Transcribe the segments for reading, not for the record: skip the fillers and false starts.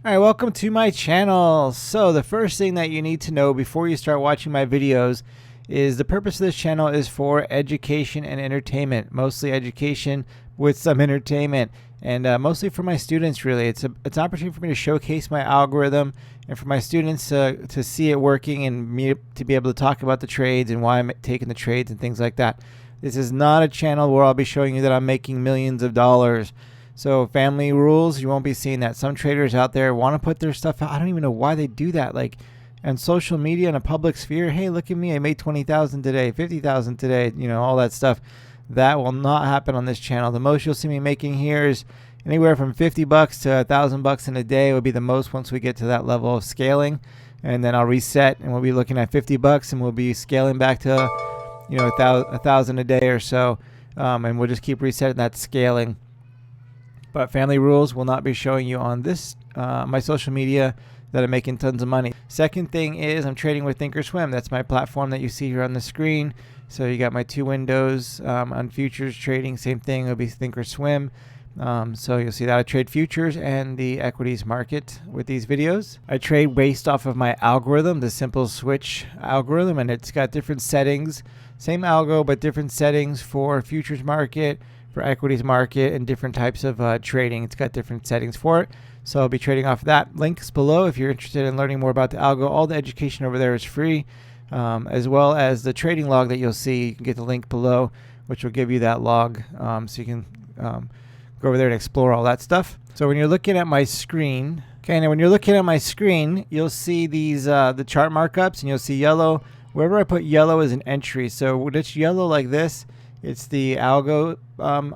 All right, welcome to my channel. So the first thing that you need to know before you start watching my videos is the purpose of this channel is for education and entertainment, mostly education with some entertainment, and mostly for my students. Really, it's an opportunity for me to showcase my algorithm and for my students to see it working and me to be able to talk about the trades and why I'm taking the trades and things like that. This is not a channel where I'll be showing you that I'm making millions of dollars. So family rules, you won't be seeing that. Some traders out there want to put their stuff out. I don't even know why they do that. Like on social media in a public sphere, hey, look at me, I made 20,000 today, 50,000 today, all that stuff. That will not happen on this channel. The most you'll see me making here is anywhere from $50 to $1,000 in a day would be the most once we get to that level of scaling. And then I'll reset and we'll be looking at $50 and we'll be scaling back to, a thousand a day or so. And we'll just keep resetting that scaling. But family rules will not be showing you on this, my social media, that I'm making tons of money. Second thing is I'm trading with Thinkorswim. That's my platform that you see here on the screen. So you got my two windows on futures trading. Same thing, it'll be Thinkorswim. So you'll see that I trade futures and the equities market with these videos. I trade based off of my algorithm, the simple switch algorithm, and it's got different settings. Same algo, but different settings for futures market, for equities market, and different types of trading. It's got different settings for it. So I'll be trading off of that. Links below if you're interested in learning more about the algo. All the education over there is free, as well as the trading log that you'll see. You can get the link below, which will give you that log, so you can go over there and explore all that stuff. So when you're looking at my screen, now when you're looking at my screen, you'll see these the chart markups, and you'll see yellow. Wherever I put yellow is an entry. So when it's yellow like this, it's the algo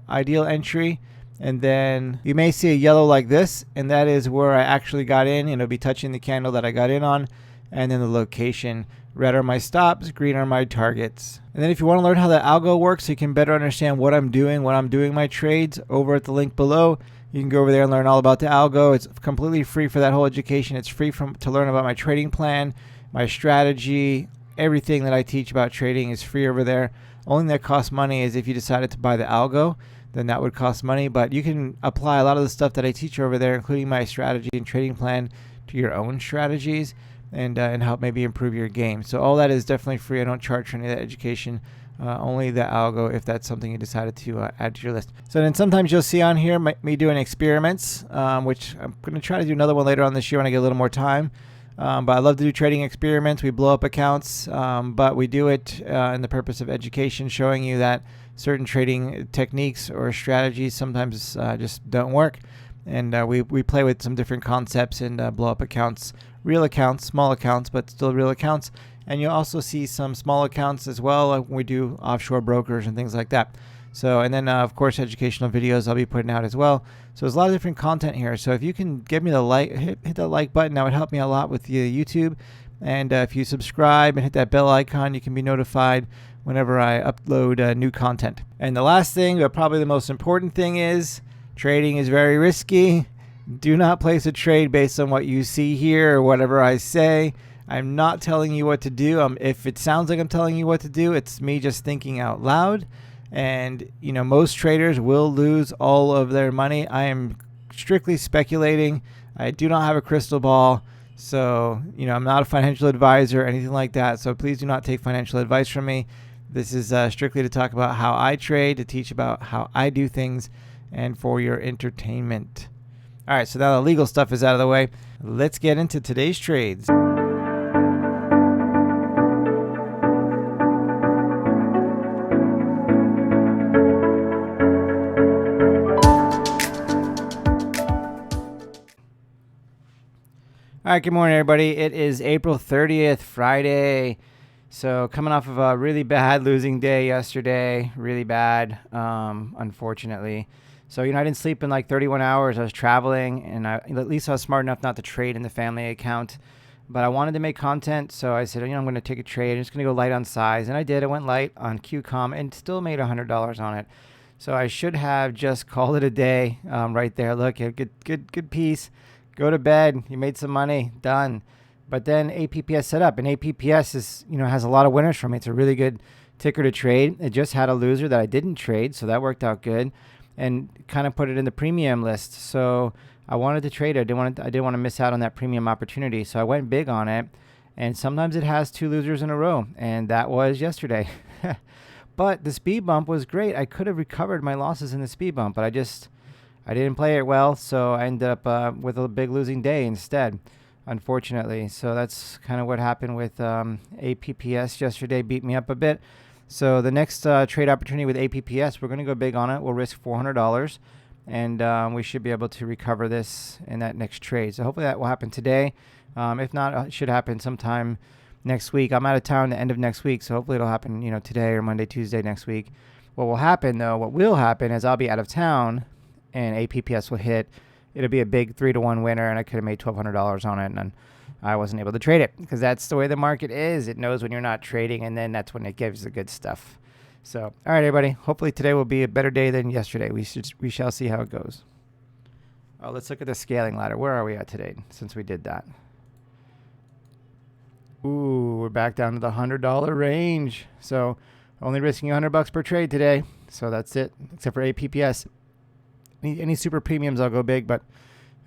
ideal entry. And then you may see a yellow like this, and that is where I actually got in, and it'll be touching the candle that I got in on. And then the location. Red are my stops, green are my targets. And then if you want to learn how the algo works so you can better understand what I'm doing when I'm doing my trades, over at the link below, you can go over there and learn all about the algo. It's completely free for that whole education. It's free to learn about my trading plan, my strategy, everything that I teach about trading is free over there. Only thing that costs money is if you decided to buy the algo, then that would cost money. But you can apply a lot of the stuff that I teach over there, including my strategy and trading plan, to your own strategies and help maybe improve your game. So all that is definitely free. I don't charge for any of that education. Only the algo if that's something you decided to add to your list. So then sometimes you'll see on here me doing experiments, which I'm going to try to do another one later on this year when I get a little more time. But I love to do trading experiments. We blow up accounts, but we do it in the purpose of education, showing you that certain trading techniques or strategies sometimes just don't work. And we play with some different concepts and blow up accounts, real accounts, small accounts, but still real accounts. And you'll also see some small accounts as well, like when we do offshore brokers and things like that. So, and then of course, educational videos I'll be putting out as well. So there's a lot of different content here. So if you can give me the like, hit that like button, that would help me a lot with the YouTube. And if you subscribe and hit that bell icon, you can be notified whenever I upload new content. And the last thing, but probably the most important thing, is trading is very risky. Do not place a trade based on what you see here or whatever I say. I'm not telling you what to do. If it sounds like I'm telling you what to do, it's me just thinking out loud. And most traders will lose all of their money. I am strictly speculating. I do not have a crystal ball. So, I'm not a financial advisor or anything like that. So please do not take financial advice from me. This is strictly to talk about how I trade, to teach about how I do things, and for your entertainment. All right, so now the legal stuff is out of the way. Let's get into today's trades. All right, good morning, everybody. It is April 30th, Friday. So coming off of a really bad losing day yesterday, really bad, unfortunately. So, I didn't sleep in like 31 hours. I was traveling, and at least I was smart enough not to trade in the family account. But I wanted to make content, so I said, I'm going to take a trade. I'm just going to go light on size. And I did. I went light on QCOM and still made $100 on it. So I should have just called it a day right there. Look, good piece. Go to bed. You made some money. Done. But then APPS set up, and APPS is, has a lot of winners for me. It's a really good ticker to trade. It just had a loser that I didn't trade, so that worked out good, and kind of put it in the premium list. So I wanted to trade it. I didn't want to miss out on that premium opportunity. So I went big on it. And sometimes it has 2 losers in a row. And that was yesterday. But the speed bump was great. I could have recovered my losses in the speed bump, but I didn't play it well. So I ended up with a big losing day instead, unfortunately. So that's kind of what happened with APPS yesterday. Beat me up a bit. So the next trade opportunity with APPS, we're going to go big on it. We'll risk $400, and we should be able to recover this in that next trade. So hopefully that will happen today. If not, it should happen sometime next week. I'm out of town the end of next week, so hopefully it'll happen, today or Monday, Tuesday next week. What will happen is I'll be out of town, and APPS will hit. It'll be a big 3-to-1 winner, and I could have made $1,200 on it, and I wasn't able to trade it because that's the way the market is. It knows when you're not trading, and then that's when it gives the good stuff. So, all right, everybody. Hopefully today will be a better day than yesterday. We shall see how it goes. Oh, let's look at the scaling ladder. Where are we at today since we did that? Ooh, we're back down to the $100 range. So only risking $100 per trade today. So that's it, except for APPS. Any super premiums, I'll go big, but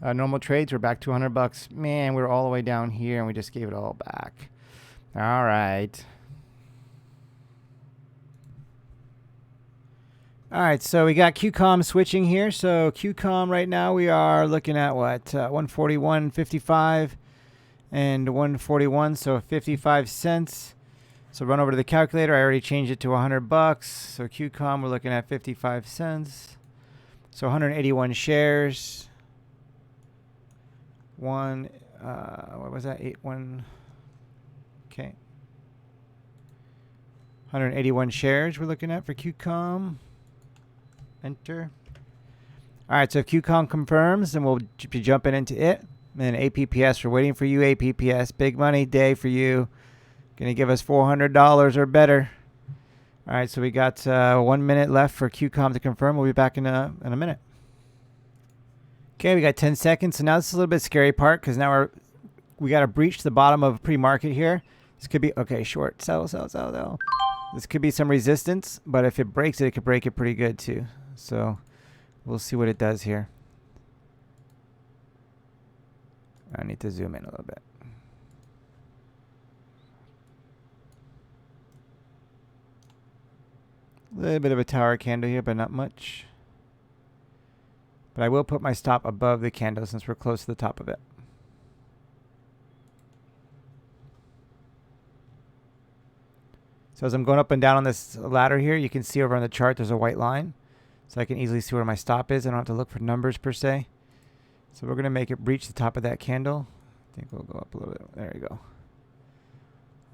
normal trades, we're back to $100. Man, we're all the way down here, and we just gave it all back. All right. All right, so we got QCOM switching here. So QCOM right now, we are looking at what? 141.55 and 141, so 55 cents. So run over to the calculator. I already changed it to $100. So QCOM, we're looking at 55 cents. So 181 shares. What was that? 81. Okay. 181 shares we're looking at for QCOM. Enter. All right, so if QCOM confirms, then we'll be jumping into it. And APPS, we're waiting for you, APPS. Big money day for you. Going to give us $400 or better. All right, so we got 1 minute left for QCOM to confirm. We'll be back in a minute. Okay, we got 10 seconds. So now this is a little bit scary part because now we got to breach the bottom of pre-market here. This could be, okay, short. Sell. This could be some resistance, but if it breaks it, it could break it pretty good too. So we'll see what it does here. I need to zoom in a little bit. A little bit of a tower candle here, but not much. But I will put my stop above the candle since we're close to the top of it. So as I'm going up and down on this ladder here, you can see over on the chart there's a white line. So I can easily see where my stop is. I don't have to look for numbers per se. So we're going to make it breach the top of that candle. I think we'll go up a little bit. There you go.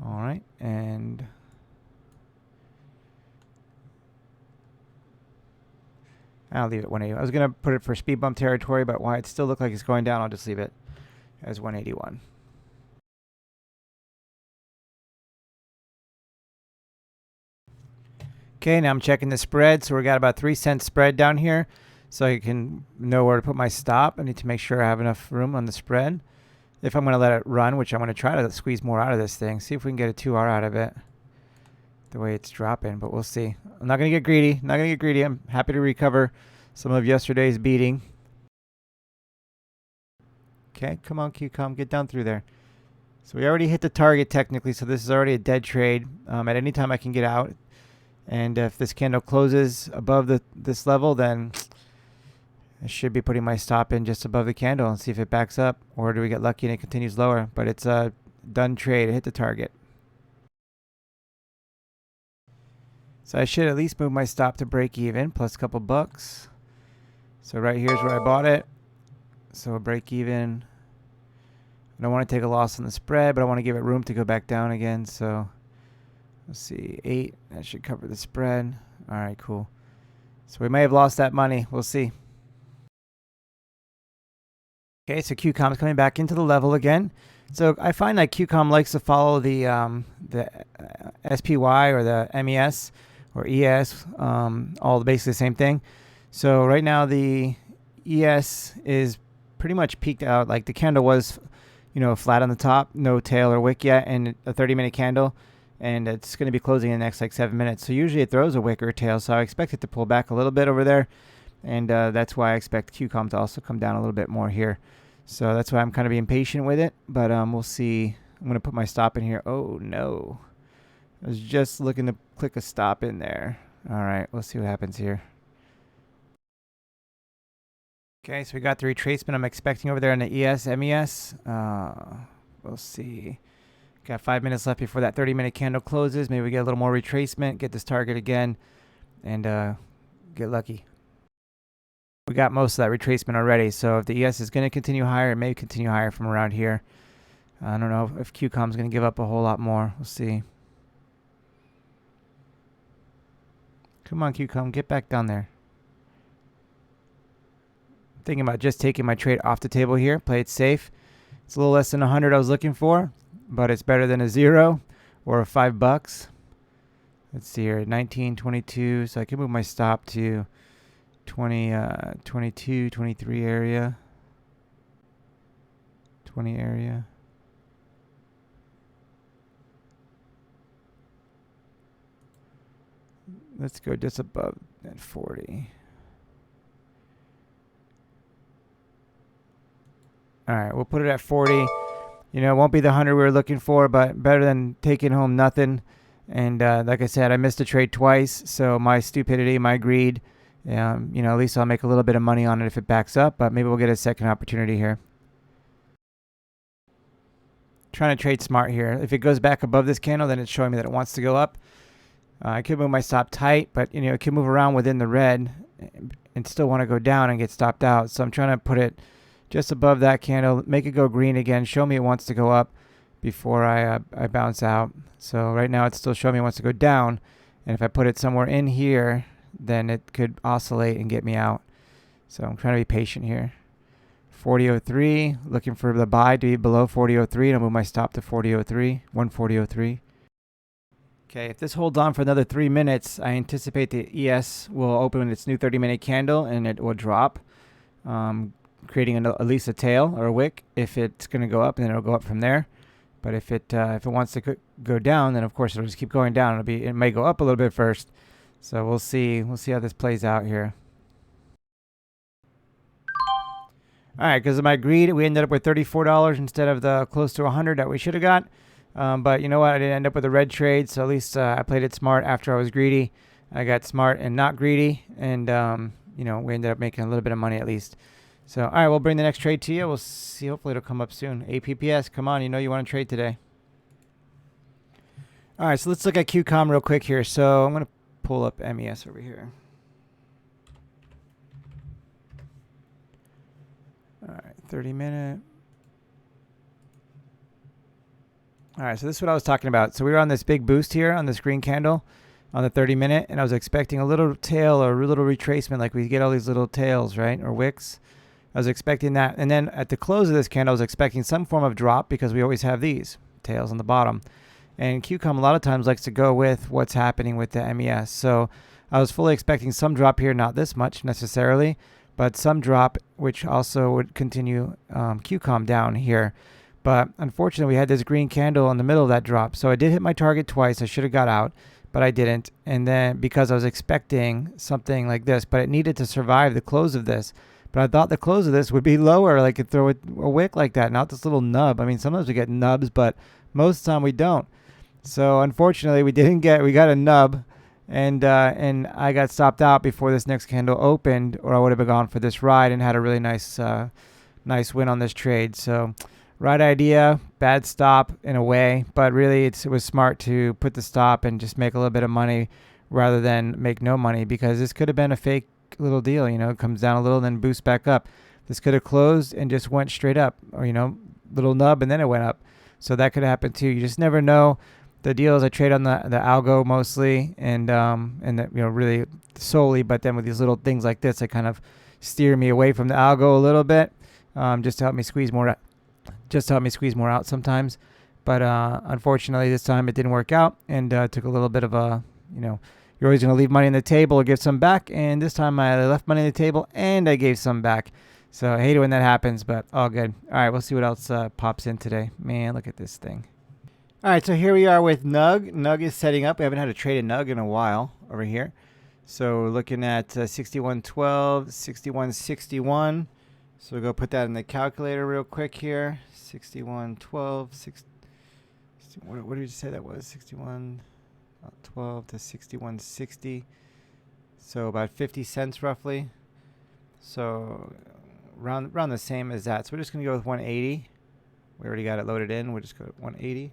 All right. And I'll leave it 180. I was going to put it for speed bump territory, but why it still looks like it's going down, I'll just leave it as 181. Okay, now I'm checking the spread. So we got about 3 cent spread down here. So I can know where to put my stop. I need to make sure I have enough room on the spread. If I'm going to let it run, which I'm going to try to squeeze more out of this thing. See if we can get a 2R out of it. The way it's dropping, but we'll see. I'm not going to get greedy. I'm happy to recover some of yesterday's beating. Okay, come on, QCOM, get down through there. So we already hit the target technically, so this is already a dead trade. At any time I can get out. And if this candle closes above this level, then I should be putting my stop in just above the candle and see if it backs up. Or do we get lucky and it continues lower? But it's a done trade. It hit the target. So I should at least move my stop to break even, plus a couple bucks. So right here's where I bought it. So a break even. I don't want to take a loss on the spread, but I want to give it room to go back down again. So let's see, 8. That should cover the spread. All right, cool. So we may have lost that money. We'll see. Okay, so QCOM is coming back into the level again. So I find that QCOM likes to follow the SPY or the MES or ES, all basically the same thing. So right now the ES is pretty much peaked out. Like the candle was, flat on the top, no tail or wick yet, and a 30-minute candle. And it's going to be closing in the next 7 minutes. So usually it throws a wick or a tail. So I expect it to pull back a little bit over there. and that's why I expect QCOM to also come down a little bit more here. So that's why I'm kind of being patient with it, but we'll see. I'm going to put my stop in here. Oh, no. I was just looking to click a stop in there. All right, let's see what happens here. Okay, so we got the retracement I'm expecting over there in the ES, MES. We'll see. Got 5 minutes left before that 30-minute candle closes. Maybe we get a little more retracement, get this target again, and get lucky. We got most of that retracement already, so if the ES is going to continue higher, it may continue higher from around here. I don't know if QCOM is going to give up a whole lot more. We'll see. Come on, QCOM, get back down there. I'm thinking about just taking my trade off the table here, play it safe. It's a little less than 100 I was looking for, but it's better than a 0 or a $5. Let's see here, 19.22, so I can move my stop to 22, 23 area, 20 area. Let's go just above that 40. All right, we'll put it at 40. You know, it won't be the 100 we were looking for, but better than taking home nothing. And like I said, I missed a trade twice, so my stupidity, my greed, you know, at least I'll make a little bit of money on it if it backs up, but maybe we'll get a second opportunity here. Trying to trade smart here. If it goes back above this candle, then it's showing me that it wants to go up. I could move my stop tight, but, you know, it can move around within the red and still want to go down and get stopped out. So I'm trying to put it just above that candle, make it go green again, show me it wants to go up before I bounce out. So right now it's still showing me it wants to go down, and if I put it somewhere in here, then it could oscillate and get me out. So I'm trying to be patient here. 40.03, looking for the buy to be below 40.03, and I'll move my stop to 40.03, 140.03. Okay, if this holds on for another 3 minutes, I anticipate the ES will open its new 30-minute candle and it will drop, creating at least a tail or a wick. If it's going to go up, then it'll go up from there. But if it wants to go down, then of course it'll just keep going down. It may go up a little bit first. So we'll see. We'll see how this plays out here. All right, because of my greed, we ended up with $34 instead of the close to $100 that we should have got. But you know what? I didn't end up with a red trade, so at least I played it smart after I was greedy. I got smart and not greedy, and you know, we ended up making a little bit of money at least. So, all right, we'll bring the next trade to you. We'll see. Hopefully, it'll come up soon. APPS, come on. You know you want to trade today. All right, so let's look at QCOM real quick here. So I'm going to pull up MES over here. All right, 30-minute. All right, so this is what I was talking about. So we were on this big boost here on this green candle on the 30-minute, and I was expecting a little tail or a little retracement, like we get all these little tails, right, or wicks. I was expecting that. And then at the close of this candle, I was expecting some form of drop because we always have these tails on the bottom. And QCOM a lot of times likes to go with what's happening with the MES. So I was fully expecting some drop here, not this much necessarily, but some drop, which also would continue QCOM down here. But unfortunately, we had this green candle in the middle of that drop. So I did hit my target twice. I should have got out, but I didn't. And then because I was expecting something like this, but it needed to survive the close of this. But I thought the close of this would be lower, like could throw a wick like that, not this little nub. I mean, sometimes we get nubs, but most of the time we don't. So unfortunately, we got a nub, and I got stopped out before this next candle opened, or I would have gone for this ride and had a really nice win on this trade. So right idea, bad stop in a way, but really it was smart to put the stop and just make a little bit of money rather than make no money, because this could have been a fake little deal. You know, it comes down a little, then boosts back up. This could have closed and just went straight up, or, you know, little nub and then it went up. So that could happen too. You just never know. The deals I trade on the ALGO mostly, and the, you know, really solely, but then with these little things like this, they kind of steer me away from the ALGO a little bit, just to help me squeeze more out sometimes. But unfortunately, this time it didn't work out, and took a little bit of a, you know, you're always going to leave money on the table or give some back, and this time I left money on the table and I gave some back. So I hate it when that happens, but all good. All right, we'll see what else pops in today. Man, look at this thing. All right, so here we are with NUG. NUG is setting up. We haven't had a trade in NUG in a while over here. So we're looking at 61.12, 61.61. So we'll go put that in the calculator real quick here. 61.12, what did you say that was? 61.12 to 61.60. So about 50 cents roughly. So around the same as that. So we're just going to go with 180. We already got it loaded in. We'll just go to 180.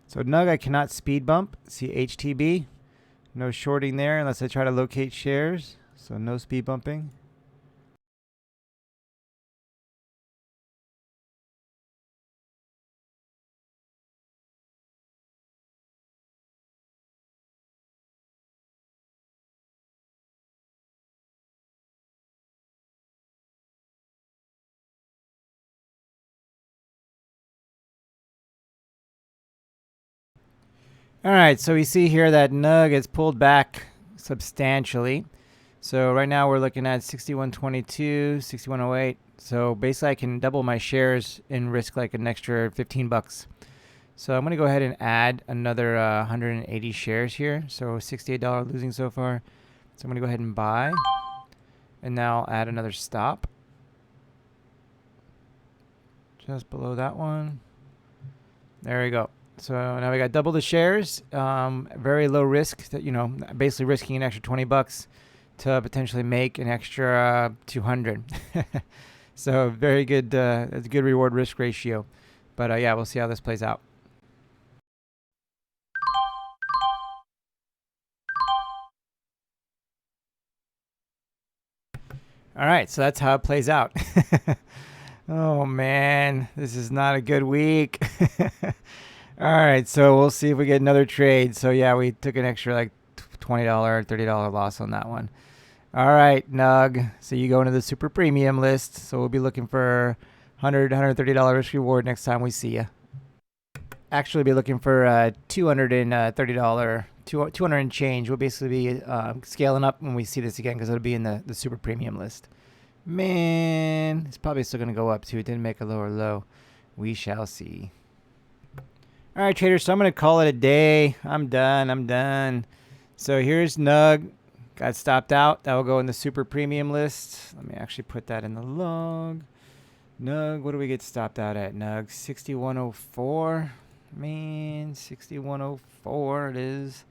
So NUG, I cannot speed bump. See HTB. No shorting there unless I try to locate shares. So no speed bumping. All right, so we see here that NUG has pulled back substantially. So right now we're looking at 61.22, 61.08. So basically I can double my shares and risk like an extra 15 bucks. So I'm going to go ahead and add another 180 shares here. So $68 losing so far. So I'm going to go ahead and buy. And now I'll add another stop. Just below that one. There we go. So now we got double the shares. Very low risk, that, you know, basically risking an extra 20 bucks to potentially make an extra 200. So very good, it's a good reward risk ratio. But yeah, we'll see how this plays out. All right, so that's how it plays out. Oh man, this is not a good week. All right, so we'll see if we get another trade. So yeah, we took an extra like $20, $30 loss on that one. All right, NUG. So you go into the super premium list. So we'll be looking for $100, $130 risk reward next time we see you. Actually, be looking for $230, 200 and change. We'll basically be scaling up when we see this again because it'll be in the super premium list. Man, it's probably still going to go up too. It didn't make a lower low. We shall see. All right, traders, so I'm going to call it a day. I'm done. So here's NUG. Got stopped out. That will go in the super premium list. Let me actually put that in the log. NUG, what do we get stopped out at? NUG, 61.04. Man, 61.04 it is.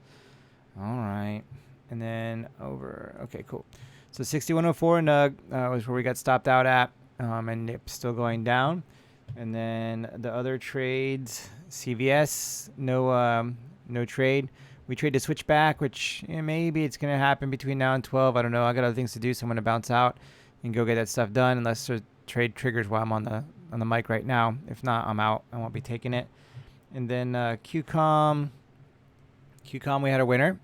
All right. And then over. Okay, cool. So 61.04 NUG was where we got stopped out at. And it's still going down. And then the other trades, CVS, no trade. We trade to switch back, which maybe it's going to happen between now and 12. I don't know. I got other things to do, so I'm going to bounce out and go get that stuff done unless the trade triggers while I'm on the mic right now. If not, I'm out. I won't be taking it. And then QCOM, we had a winner.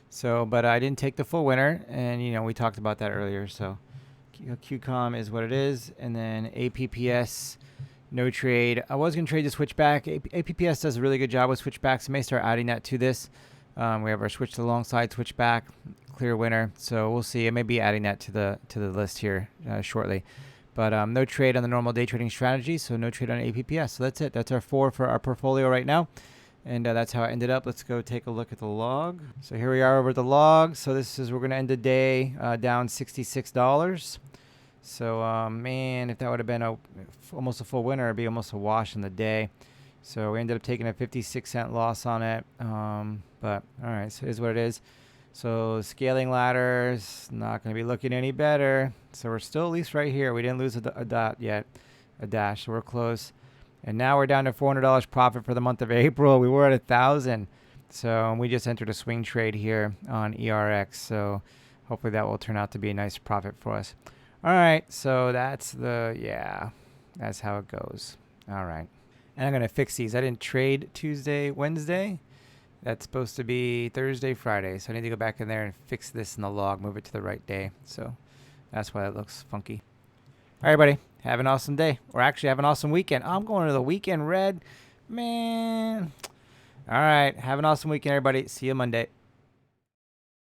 So, but I didn't take the full winner, and we talked about that earlier. So QCOM is what it is. And then APPS, no trade. I was going to trade the switchback. APPS does a really good job with switchbacks. I may start adding that to this. We have our switch to the long side, switchback, clear winner. So we'll see. I may be adding that to the list here shortly. But no trade on the normal day trading strategy. So no trade on APPS. So that's it. That's our 4 for our portfolio right now. And that's how it ended up. Let's go take a look at the log. So here we are over the log. So we're going to end the day down $66. So, man, if that would have been almost a full winner, it'd be almost a wash in the day. So we ended up taking a 56-cent loss on it. But, all right, so here's what it is. So scaling ladder's not going to be looking any better. So we're still at least right here. We didn't lose a dot yet, a dash, so we're close. And now we're down to $400 profit for the month of April. We were at $1,000. So we just entered a swing trade here on ERX. So hopefully that will turn out to be a nice profit for us. All right, so that's how it goes. All right. And I'm going to fix these. I didn't trade Tuesday, Wednesday. That's supposed to be Thursday, Friday. So I need to go back in there and fix this in the log, move it to the right day. So that's why it looks funky. All right, everybody. Have an awesome day. Or actually have an awesome weekend. I'm going to the weekend red. Man. All right. Have an awesome weekend, everybody. See you Monday.